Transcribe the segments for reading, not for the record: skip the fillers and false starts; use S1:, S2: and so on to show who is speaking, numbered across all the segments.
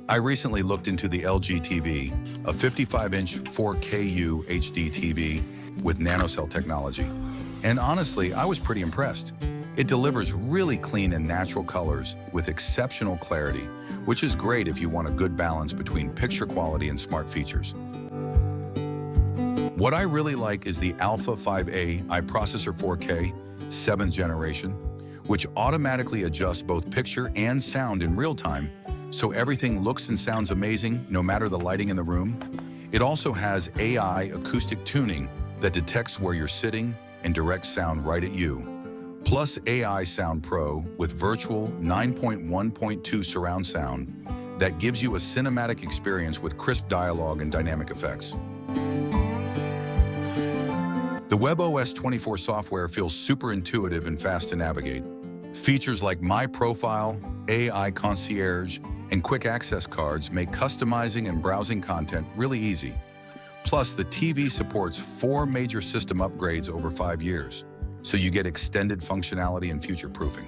S1: I recently looked into the LG TV, a 55-inch 4Ku HD TV with NanoCell technology. And honestly, I was pretty impressed. It delivers really clean and natural colors with exceptional clarity, which is great if you want a good balance between picture quality and smart features. What I really like is the Alpha 5A iProcessor 4K 7th generation, which automatically adjusts both picture and sound in real time, so everything looks and sounds amazing no matter the lighting in the room. It also has AI acoustic tuning that detects where you're sitting and directs sound right at you. Plus AI Sound Pro with virtual 9.1.2 surround sound that gives you a cinematic experience with crisp dialogue and dynamic effects. The WebOS 24 software feels super intuitive and fast to navigate. Features like My Profile, AI Concierge, and quick access cards make customizing and browsing content really easy. Plus, the TV supports 4 major system upgrades over 5 years, so you get extended functionality and future-proofing.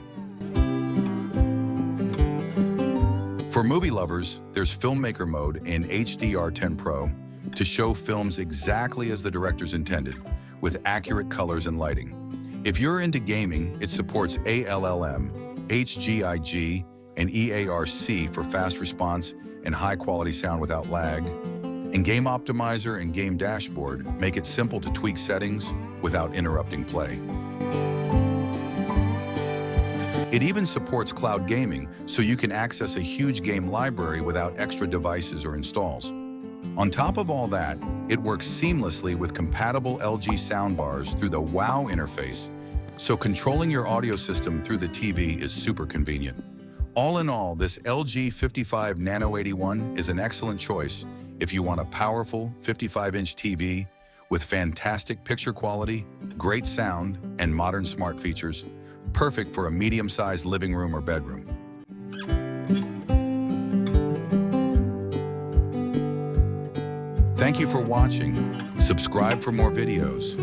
S1: For movie lovers, there's Filmmaker Mode in HDR10 Pro to show films exactly as the directors intended, with accurate colors and lighting. If you're into gaming, it supports ALLM, HGIG, and EARC for fast response and high-quality sound without lag. And Game Optimizer and Game Dashboard make it simple to tweak settings without interrupting play. It even supports cloud gaming, so you can access a huge game library without extra devices or installs. On top of all that, it works seamlessly with compatible LG soundbars through the WOW interface, so controlling your audio system through the TV is super convenient. All in all, this LG 55 Nano 81 is an excellent choice if you want a powerful 55-inch TV with fantastic picture quality, great sound, and modern smart features, perfect for a medium-sized living room or bedroom. Thank you for watching. Subscribe for more videos.